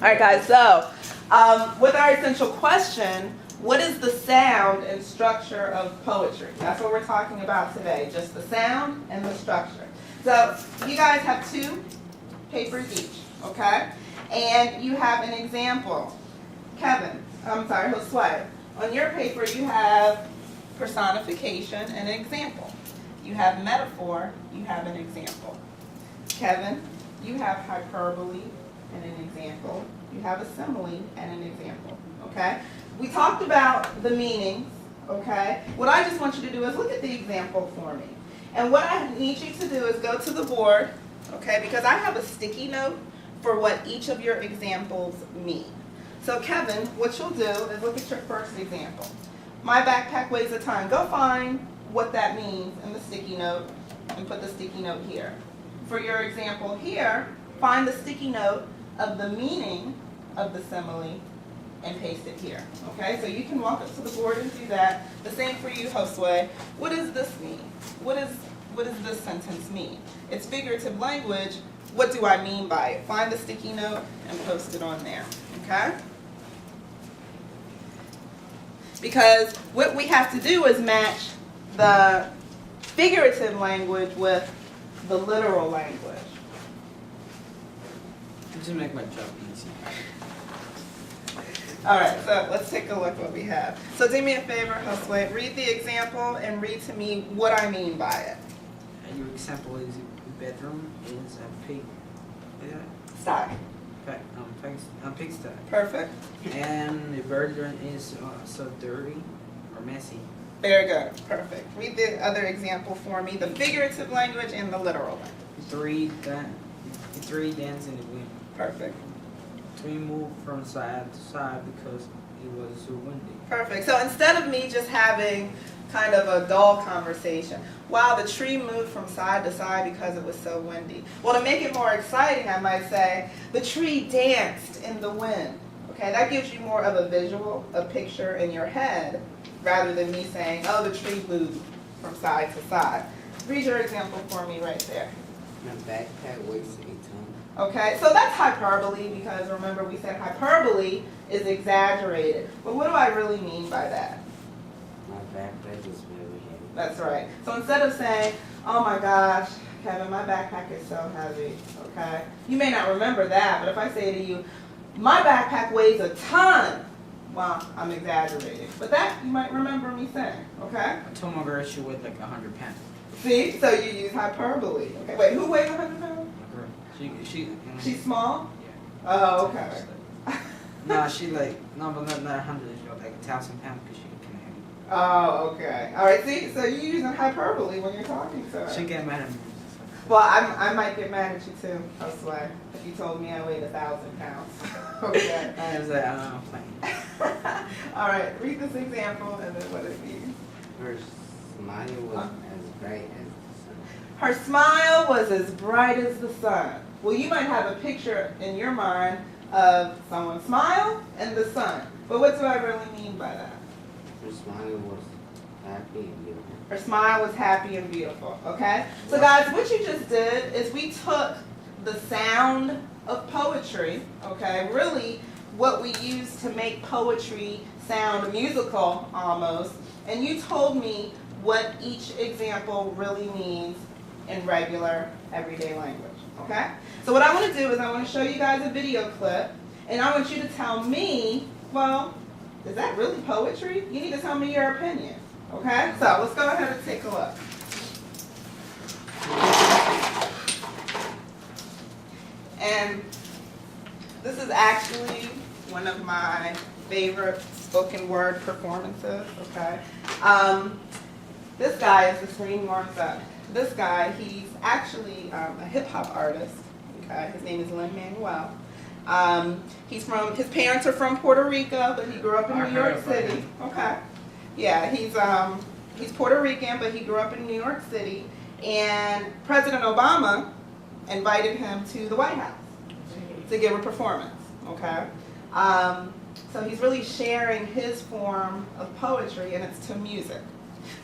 All right, guys, so with our essential question, what is the sound and structure of poetry? That's what we're talking about today, just the sound and the structure. So you guys have 2 papers each, okay? And you have an example. Josue, on your paper you have personification and an example. You have metaphor, you have an example. Kevin, you have hyperbole and an example. You have a simile and an example, okay? We talked about the meanings, okay? What I just want you to do is look at the example for me. And what I need you to do is go to the board, okay? Because I have a sticky note for what each of your examples mean. So Kevin, what you'll do is look at your first example. My backpack weighs a ton. Go find what that means in the sticky note and put the sticky note here. For your example here, find the sticky note of the meaning of the simile and paste it here. Okay, so you can walk up to the board and do that. The same for you, Josue. What does this mean? What does this sentence mean? It's figurative language. What do I mean by it? Find the sticky note and post it on there. Okay? Because what we have to do is match the figurative language with the literal language. Just make my job easy. All right, so let's take a look what we have. So do me a favor, Josue, read the example and read to me what I mean by it. Your example is the bedroom is a pig. Yeah. Stop. Pigsty. Perfect. And the bedroom is so dirty or messy. Very good. Perfect. Read the other example for me, the figurative language and the literal language. The three dance in the wind. Perfect. We moved from side to side because it was so windy. Perfect. So instead of me just having kind of a dull conversation, wow, the tree moved from side to side because it was so windy. Well, to make it more exciting, I might say, the tree danced in the wind. Okay, that gives you more of a visual, a picture in your head, rather than me saying, oh, the tree moved from side to side. Read your example for me right there. My backpack weighs a ton. Okay, so that's hyperbole because remember we said hyperbole is exaggerated. But what do I really mean by that? My backpack is very heavy. That's right. So instead of saying, oh my gosh, Kevin, my backpack is so heavy, okay? You may not remember that, but if I say to you, my backpack weighs a ton, well, I'm exaggerating. But that you might remember me saying, okay? I told my girl she weighed like 100 pounds. See? So you use hyperbole. Okay, wait, who weighs 100 pounds? My girl. She's small? Yeah. Oh, okay. But not 100, she's like 1,000 pounds because she can heavy. Oh, okay. All right, see, so you're using hyperbole when you're talking to her. She get mad at me. Well, I might get mad at you too, Josue, if you told me I weighed 1,000 pounds. Okay. I was like, I'm playing. All right, read this example and then what it means. Her smile was as bright as the sun. Her smile was as bright as the sun. Well, you might have a picture in your mind of someone's smile and the sun. But what do I really mean by that? Her smile was happy and beautiful. Her smile was happy and beautiful, okay? So guys, what you just did is we took the sound of poetry, okay? Really what we use to make poetry sound musical almost, and you told me what each example really means in regular, everyday language, okay? So what I want to do is I want to show you guys a video clip, and I want you to tell me, well, is that really poetry? You need to tell me your opinion, okay? So let's go ahead and take a look. And this is actually one of my favorite spoken word performances, okay? This guy is the screen warms up. This guy, he's actually a hip-hop artist, okay? His name is Lin-Manuel. His parents are from Puerto Rico, but he grew up in New York City. Okay. Yeah, he's Puerto Rican, but he grew up in New York City. And President Obama invited him to the White House to give a performance, okay? So he's really sharing his form of poetry, and it's to music.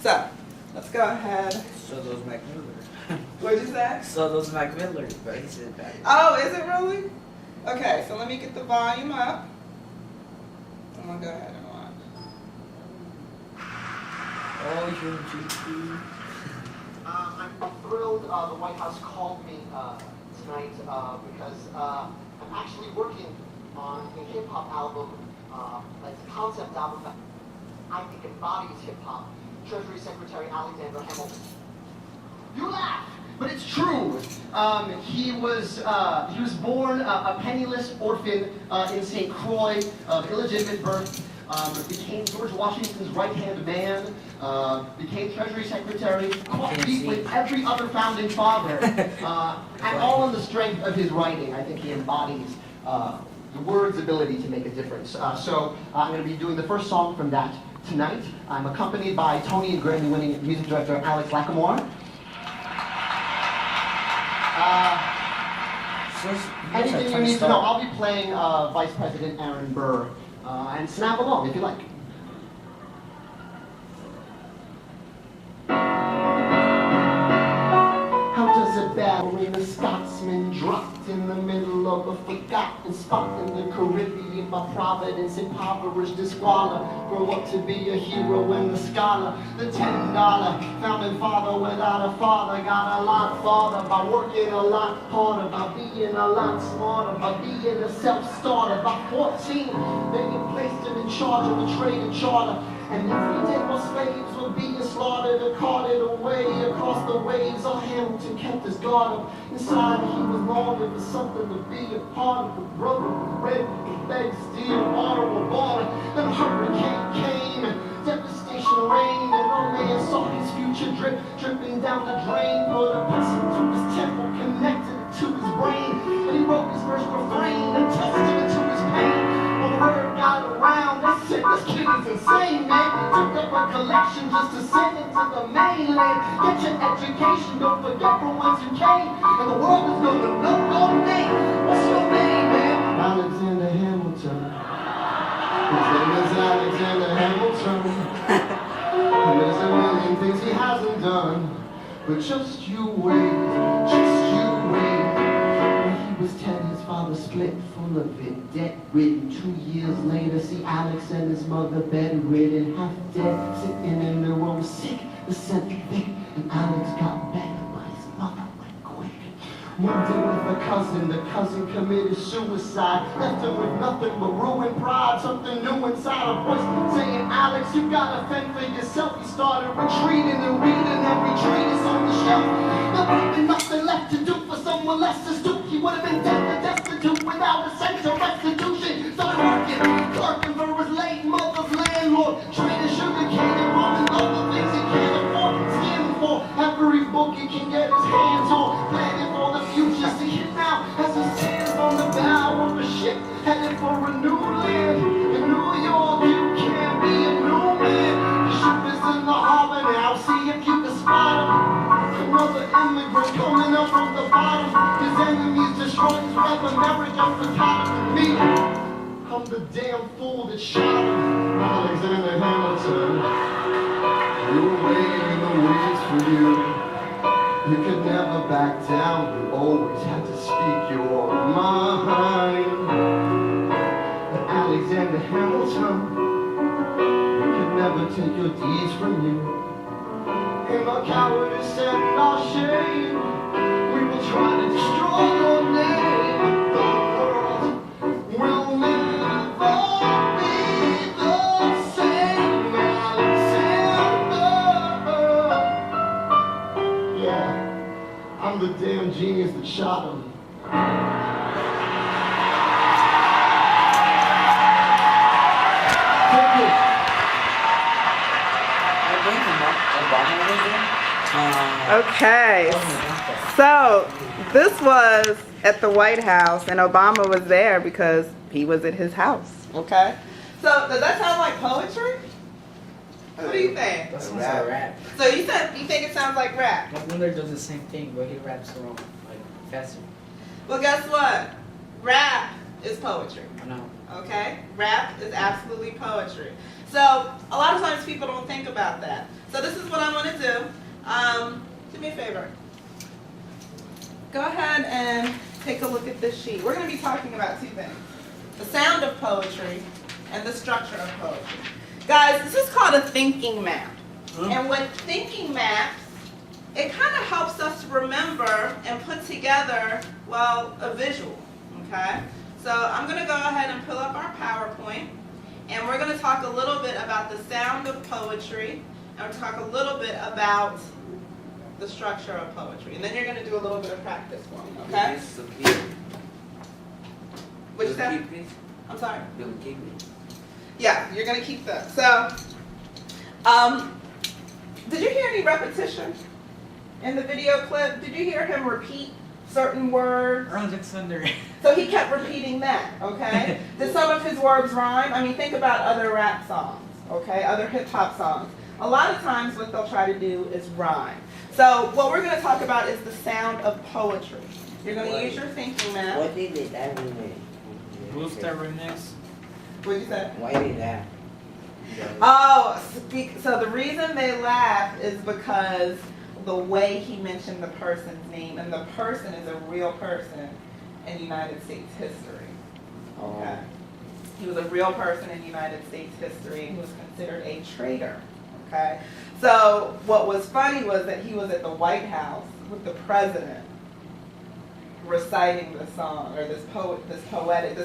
So, let's go ahead. So those Mac Miller. What'd you say? So those Mac Miller, but he said back. Oh, is it really? Okay, so let me get the volume up. I'm gonna go ahead and watch. Oh, you're GP. I'm thrilled the White House called me tonight because I'm actually working on a hip-hop album, it's a concept album that I think embodies hip-hop. Treasury Secretary Alexander Hamilton. You laugh, but it's true. He was born a penniless orphan in St. Croix of illegitimate birth. Became George Washington's right-hand man, became Treasury Secretary, caught beat with every other founding father, and all on the strength of his writing. I think he embodies the word's ability to make a difference. So I'm going to be doing the first song from that tonight. I'm accompanied by Tony and Grammy-winning music director Alex Lacamoire. Anything you need to know, I'll be playing Vice President Aaron Burr. And snap along if you like. How does a battle in a Scotsman dropped in the middle of a forgotten spot in the Caribbean by providence, impoverished the squalor, grow up to be a hero and a scholar? The $10 founding father without a father got a lot farther by working a lot harder, by being a lot smarter, by being a self-starter. By 14, they placed him in charge of a trading charter. And every day more slaves were being slaughtered or carted away across the waves. All Hamilton kept his guard up. Inside he was longing for something to be a part of. The brother was ready to beg, steal, borrow, or barter. Then a hurricane came and devastation reigned. And old man saw his future dripping down the drain. Put a pencil to his temple, connected it to his brain. And he wrote his first refrain and testament to his pain. When the word got around, they said, this kid is insane, man. Took up a collection just to send it to the mainland. Get your education, don't forget from whence you came. And the world is gonna know your name. What's your name, man? Alexander Hamilton. His name is Alexander Hamilton. And there's a million things he hasn't done. But just you wait, just you wait. When he was 10, his father split full of it, debt-ridden. 2 years later, see Alex and his mother bedridden, half dead, sitting in the room, sick, the scent thick. And Alex got better, but his mother went quick. Moved in with the cousin committed suicide. Left him with nothing but ruined pride, something new inside. A voice saying, Alex, you gotta fend for yourself. He started retreating and reading every treatise on the shelf. There would have been nothing left to do for someone less to stoop. He would have been dead and destitute without a sense of restitution. Started working, clerking for his late mother's landlord, trading sugar cane and rolling other things he can't afford. Scanning for every book he can get his hands on, planning for the future. See him now as he stands on the bow of a ship, headed for a new land. In New York, you can be a new man. The ship is in the harbor now, see if you can spot him. Another immigrant coming up from the bottom. His enemies destroy his web. America forgot him. Me, I'm the damn fool that shot him. Alexander Hamilton, you were waiting in the wings for you. You could never back down. You always had to speak your mind. Alexander Hamilton, we could never take your deeds from you. In our cowardice and our shame, we will try to destroy your name. The world will never be the same, Alexander. Yeah, I'm the damn genius that shot him. Thank you. Okay, so this was at the White House, and Obama was there because he was at his house. Okay, so does that sound like poetry? What do you think? That sounds like rap. So you think it sounds like rap? Like Miller does the same thing, but he raps wrong, like faster. Well, guess what? Rap is poetry. I know. Okay, rap is absolutely poetry. So a lot of times people don't think about that. So this is what I want to do. Do me a favor. Go ahead and take a look at this sheet. We're going to be talking about two things: the sound of poetry and the structure of poetry. Guys, this is called a thinking map. And with thinking maps, it kind of helps us to remember and put together, well, a visual, okay? So I'm going to go ahead and pull up our PowerPoint, and we're going to talk a little bit about the sound of poetry, and we'll talk a little bit about the structure of poetry. And then you're going to do a little bit of practice for me, okay? Which Don't step? keep it. I'm sorry. Don't keep it. Yeah, you're going to keep that. So, did you hear any repetition in the video clip? Did you hear him repeat certain words? Alexander. So he kept repeating that, okay? Did some of his words rhyme? I mean, think about other rap songs, okay? Other hip hop songs. A lot of times what they'll try to do is rhyme. So what we're going to talk about is the sound of poetry. You're going to use your thinking map. What did it that mean? Booster remix. What'd you say? Why did that? Oh, so the reason they laugh is because the way he mentioned the person's name, and the person is a real person in United States history. Okay. He was a real person in United States history, and he was considered a traitor. Okay. So what was funny was that he was at the White House with the president reciting the song, or this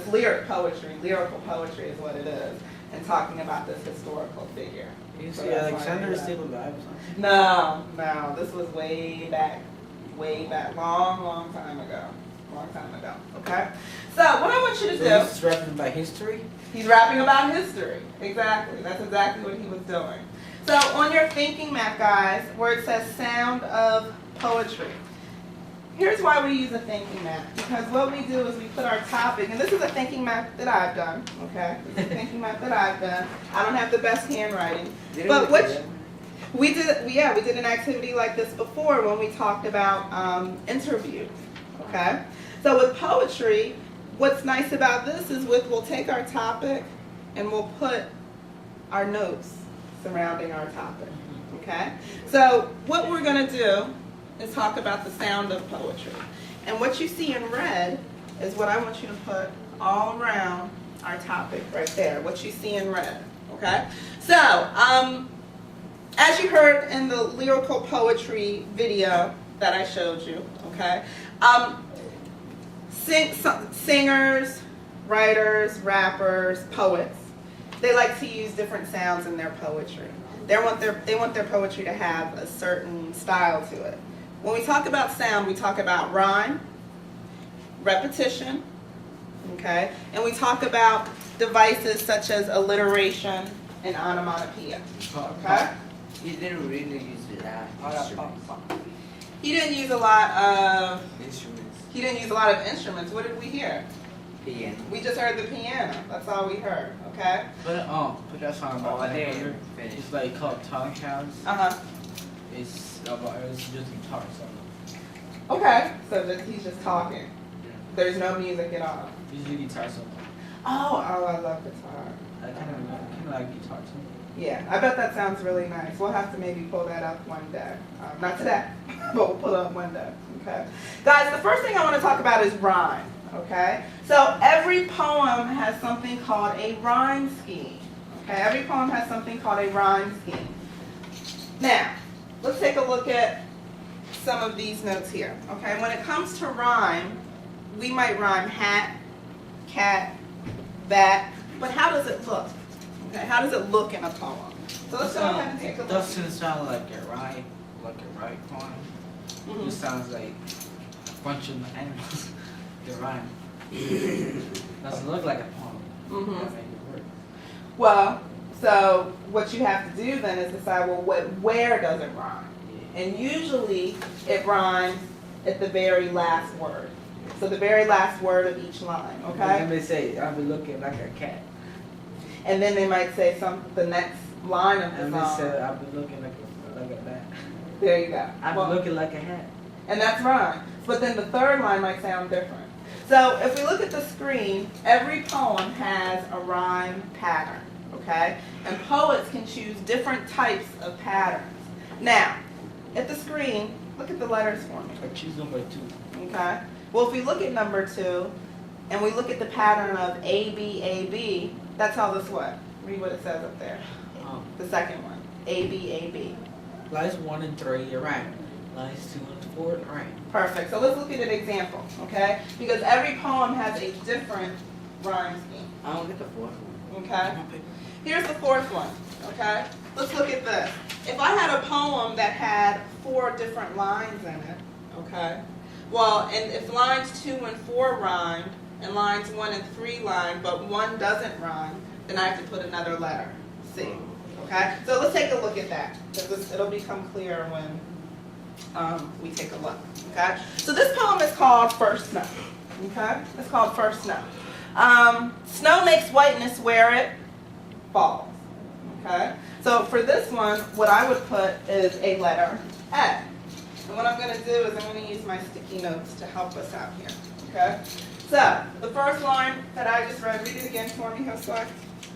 lyrical poetry is what it is, and talking about this historical figure. You So see that's why Alexander I is do still that. alive or something? No, this was way back, long time ago. Okay? So, what I want you to So do, he's rapping by history? he's rapping about history. Exactly. That's exactly what he was doing. So, on your thinking map, guys, where it says sound of poetry, here's why we use a thinking map. Because what we do is we put our topic, and this is a thinking map that I've done, okay? This is a thinking map that I've done. I don't have the best handwriting. But we did an activity like this before when we talked about interview, okay? So with poetry, what's nice about this is we'll take our topic and we'll put our notes surrounding our topic, okay? So what we're gonna do is talk about the sound of poetry. And what you see in red is what I want you to put all around our topic right there, what you see in red, okay? So, as you heard in the lyrical poetry video that I showed you, okay, singers, writers, rappers, poets, they like to use different sounds in their poetry. They want their poetry to have a certain style to it. When we talk about sound, we talk about rhyme, repetition, okay, and we talk about devices such as alliteration and onomatopoeia, okay? He didn't really use that instruments. He didn't use a lot of Instruments. What did we hear? Piano. We just heard the piano. That's all we heard, okay? But that song about I didn't Alexander, finish. it's like called Tongue House. It's just guitar song. Okay, so he's just talking. There's no music at all. Usually guitar song. Oh, I love guitar. I kind of like guitar too. Yeah, I bet that sounds really nice. We'll have to maybe pull that up one day. Not today, but we'll pull it up one day. Okay, guys. The first thing I want to talk about is rhyme. Okay, so every poem has something called a rhyme scheme. Okay, every poem has something called a rhyme scheme. Now, let's take a look at some of these notes here. Okay, when it comes to rhyme, we might rhyme hat, cat, bat, but how does it look? Okay, how does it look in a poem? So let's go ahead and take a It look. doesn't sound like a right poem. Mhm. It sounds like a bunch of animals. They rhyme. Doesn't look like a poem. Mhm. That made it work. Well, so what you have to do then is decide, well, where does it rhyme? And usually it rhymes at the very last word. So the very last word of each line, And okay? they say, I'll be looking like a cat. And then they might say the next line of the And they song. say, I'll be looking like a bat. There you go. I'll Well, be looking like a hat. and that's rhyme. But then the third line might sound different. So if we look at the screen, every poem has a rhyme pattern, okay? And poets can choose different types of patterns. Now, at the screen, look at the letters for me, I choose number 2. okay? Well, if we look at number 2, and we look at the pattern of A, B, A, B, that tells us what? Read what it says up there. The second one. A, B, A, B. Lines 1 and 3, you're right. Lines 2 and 4, right. Perfect. So let's look at an example, okay? Because every poem has a different rhyme scheme, I don't get the fourth one. okay? Here's the fourth one, okay? Let's look at this. If I had a poem that had 4 different lines in it, okay? Well, and if lines 2 and 4 rhymed, and lines 1 and 3 rhyme, but 1 doesn't rhyme, then I have to put another letter, C. Okay? So let's take a look at that, because it'll become clear when we take a look. Okay? So this poem is called First Snow. Okay? It's called First Snow. Snow makes whiteness where it falls. Okay? So for this one, what I would put is a letter A. And what I'm going to do is I'm going to use my sticky notes to help us out here. Okay? So, the first line that I just read it again for me, Josue.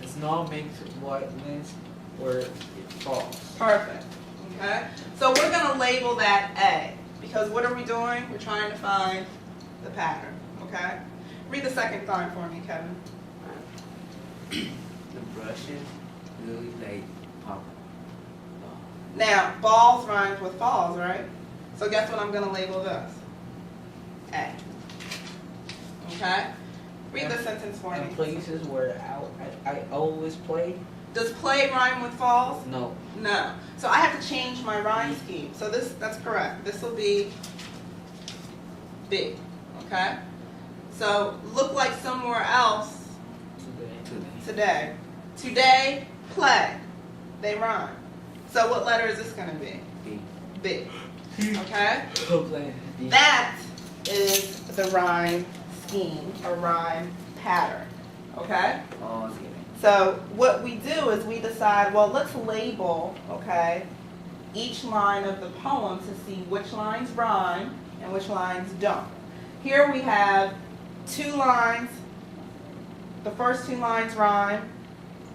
The snow makes whiteness where it falls. Perfect. Okay? So we're going to label that A. Because what are we doing? We're trying to find the pattern. Okay? Read the second line for me, Kevin. The brushes really like pop. Now, balls rhymes with falls, right? So guess what I'm going to label this? A. Okay? Read the sentence for me. And places where I always play? Does play rhyme with falls? No. No. So I have to change my rhyme scheme. So that's correct. This will be B. Okay? So look like somewhere else today. Today, play. They rhyme. So what letter is this going to be? B. B. Okay? Play. That is the rhyme scheme or rhyme pattern. Okay? Oh, okay. So what we do is we decide, well, let's label, okay, each line of the poem to see which lines rhyme and which lines don't. Here we have 2 lines. The first 2 lines rhyme.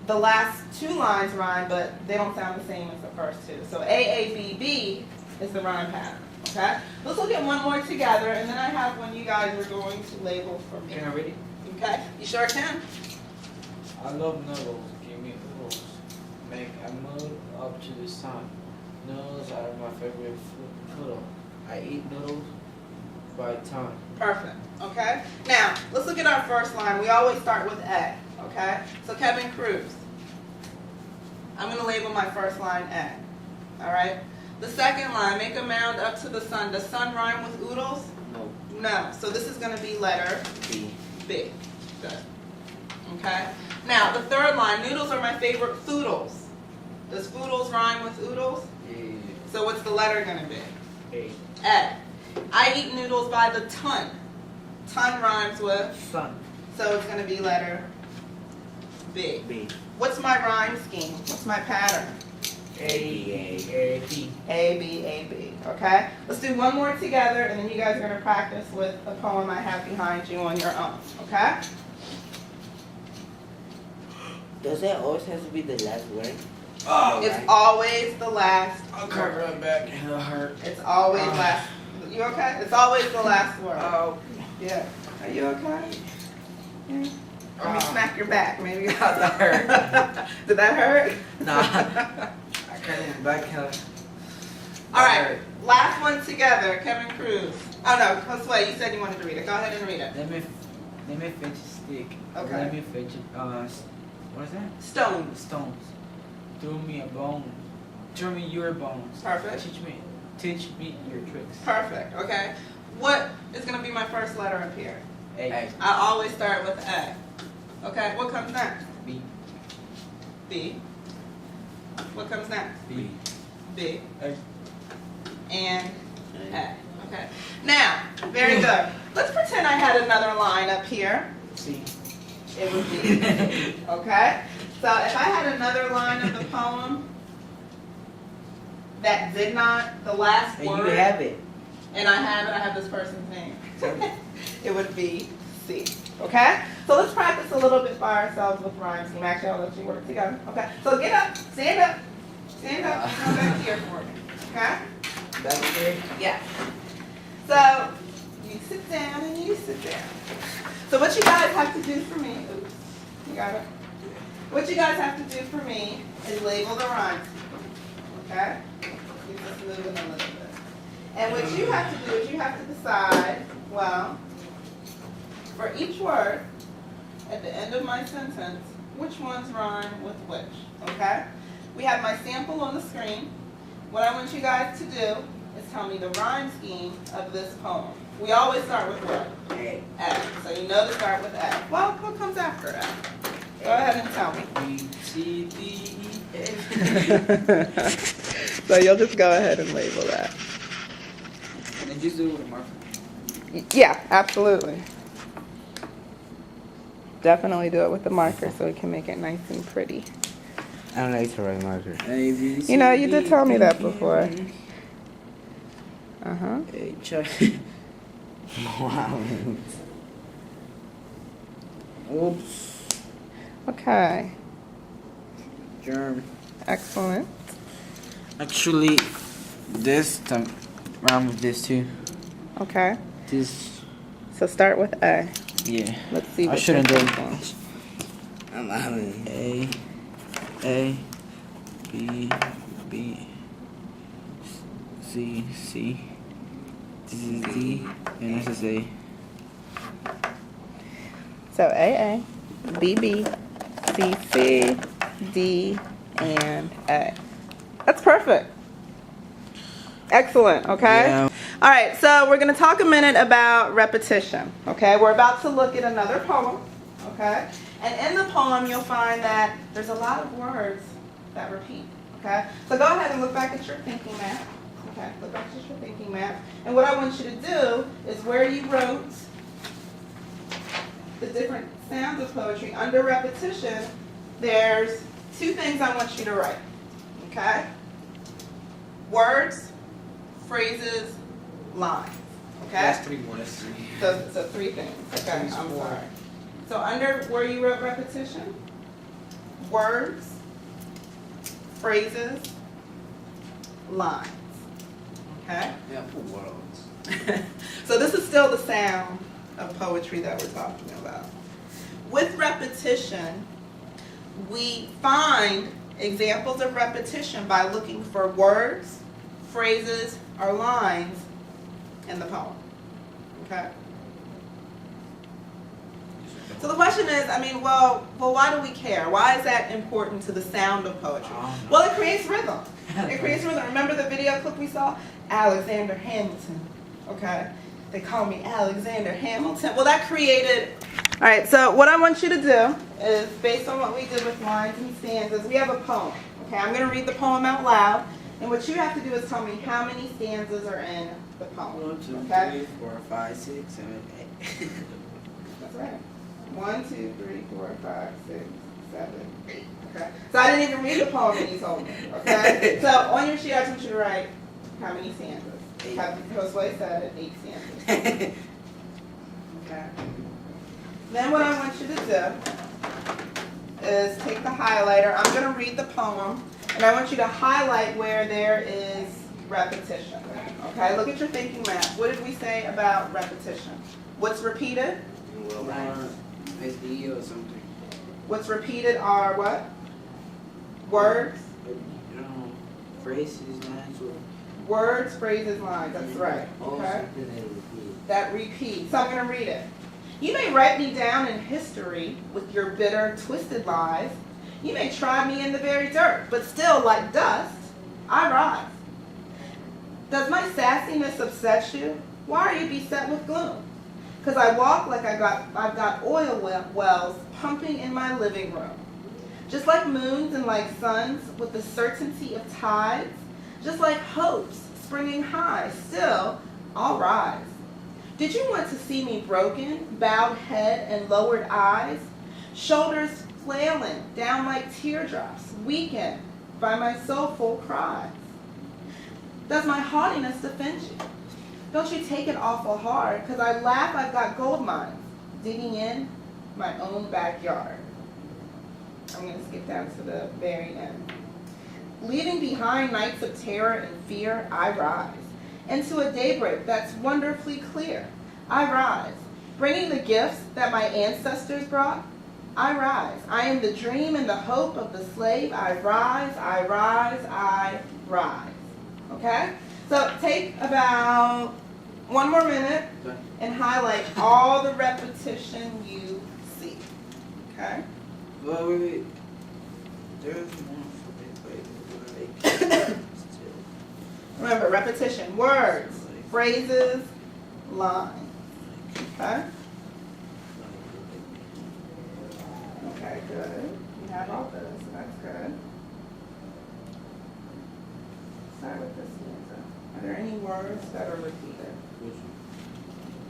The last 2 lines rhyme, but they don't sound the same as the first 2. So A, A, B, B is the rhyme pattern. Okay? Let's look at one more together, and then I have one you guys are going to label for me. Can I read it? Okay? You sure can? I love noodles. Give me noodles. Make a move up to the sun. Noodles are my favorite food. I eat noodles by ton. Perfect. Okay? Now, let's look at our first line. We always start with A. Okay? So Kevin Cruz. I'm going to label my first line A. All right? The second line, make a mound up to the sun. Does sun rhyme with oodles? No. No. So this is going to be letter B. B. Good. Okay? Now, the third line, noodles are my favorite foodles. Does foodles rhyme with oodles? Yeah. So what's the letter going to be? A. A. I eat noodles by the ton. Ton rhymes with, Sun. so it's going to be letter B. B. What's my rhyme scheme? What's my pattern? A. B. A, B, A, B. Okay? Let's do one more together, and then you guys are going to practice with a poem I have behind you on your own. Okay? Does that always have to be the last word? Oh, It's always the last I'll cover word. it back. It'll hurt. It's always last. You okay? It's always the last word. Oh. Yeah. Are you okay? Yeah. Let me Oh. smack your back. Maybe. That hurt. Did that hurt? Nah. I can't back hurt. All right. Last one together. Kevin Cruz. Oh no. Let's wait. You said you wanted to read it. Go ahead and read it. Let me fetch a stick. Okay. Let me fetch what is that? Stones. Stones. Throw me a bone. Throw me your bones. Perfect. Teach me your tricks. Perfect. Okay. What is going to be my first letter up here? A. I always start with A. Okay. What comes next? B. B. What comes next? B. B. A. And A. Okay. Now, very good. Let's pretend I had another line up here. C. It would be. Okay? So if I had another line of the poem that did not, the last And word, you have it. and I have this person's name, it would be C. Okay? So let's practice a little bit by ourselves with rhymes. And actually, I'll let you work together. Okay? So get up, stand up, come back here for me. Okay? Back here. Yes. So You sit down and you sit down. So what you guys have to do for me, oops, you got it? What you guys have to do for me is label the rhyme scheme, okay? Keep this moving a little bit. And what you have to do is you have to decide, well, for each word, at the end of my sentence, which ones rhyme with which, okay? We have my sample on the screen. What I want you guys to do is tell me the rhyme scheme of this poem. We always start with what? A. A. So you know to start with A. Well, what comes after A? Go ahead and tell me. B, C, D, E, F. So you'll just go ahead and label that. And then just do it with a marker. Yeah, absolutely. Definitely do it with the marker so we can make it nice and pretty. I don't like to write marker. A, B, C, You know, you did D, tell me that E, before. F. Uh-huh. Hey, Chuck. Wow. Oops. Okay. Germ. Excellent. Actually, this time round with this too. Okay. This, So start with A. yeah. Let's see I what shouldn't you're do thinking. it. I'm having A, B, C, this is D, and this is A. So A, B, C, D, and A. That's perfect. Excellent, okay? Yeah. All right, so we're going to talk a minute about repetition, okay? We're about to look at another poem, okay? And in the poem, you'll find that there's a lot of words that repeat, okay? So go ahead and look back at your thinking map, okay? Look back at your thinking map. And what I want you to do is where you wrote the different sounds of poetry, under repetition, there's two things I want you to write, okay? Words, phrases, lines, okay? That's 3 more. That's 3. So 3 things, okay, Three's I'm four. sorry. So under where you wrote repetition, words, phrases, lines, okay? yeah, put worlds. So this is still the sound of poetry that we're talking about. With repetition, we find examples of repetition by looking for words, phrases, or lines in the poem, okay? So the question is, well, why do we care? Why is that important to the sound of poetry? Well, it creates rhythm. It creates rhythm. Remember the video clip we saw? Alexander Hamilton, okay? They call me Alexander Hamilton. Well, that created... All right, so what I want you to do is, based on what we did with lines and stanzas, we have a poem, okay? I'm going to read the poem out loud, and what you have to do is tell me how many stanzas are in the poem, 1, 2, okay? 3, 4, 5, 6, 7, 8. That's right. 1, 2, 3, 4, 5, 6, 7, 8. Okay. So I didn't even read the poem that you told me. Okay. So on your sheet, I want you to write how many stanzas. 8. Josue said 8 stanzas. Okay. Then what I want you to do is take the highlighter. I'm going to read the poem, and I want you to highlight where there is repetition. Okay. Look at your thinking map. What did we say about repetition? What's repeated? It's D or something. What's repeated are what? Words? Phrases, lines, or Words, phrases, lines. That's right. Okay? Something that repeat. That repeats. So I'm going to read it. You may write me down in history with your bitter, twisted lies. You may try me in the very dirt, but still, like dust, I rise. Does my sassiness upset you? Why are you beset with gloom? Because I walk like I've got oil wells pumping in my living room. Just like moons and like suns with the certainty of tides, just like hopes springing high, still I'll rise. Did you want to see me broken, bowed head and lowered eyes, shoulders flailing down like teardrops, weakened by my soulful cries? Does my haughtiness offend you? Don't you take it awful hard, because I laugh I've got gold mines digging in my own backyard. I'm going to skip down to the very end. Leaving behind nights of terror and fear, I rise into a daybreak that's wonderfully clear. I rise. Bringing the gifts that my ancestors brought, I rise. I am the dream and the hope of the slave. I rise, I rise, I rise. Okay? So take about 1 more minute and highlight all the repetition you see. Okay? Wait. There's one for me. Wait. Remember, repetition. Words, phrases, lines. Okay? Okay, good. You have all this, so that's good. Start with this stanza. Are there any words that are repeated?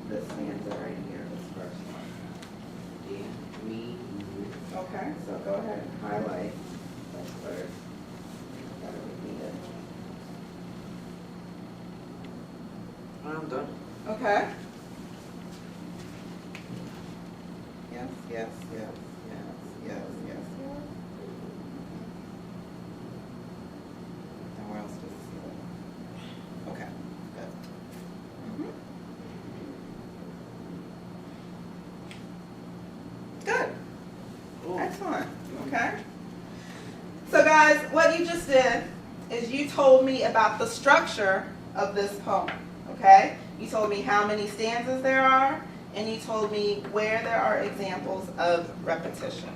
This stanza right here, this first one. Yeah, me, you. Okay, so go ahead and highlight those words that are repeated. I'm done. Okay? Yes, yes, yes, yes, yes, yes, yes. And where else does it see that? Okay, good. Good. Excellent. Okay. So guys, what you just did is you told me about the structure of this poem. Okay? You told me how many stanzas there are, and you told me where there are examples of repetition.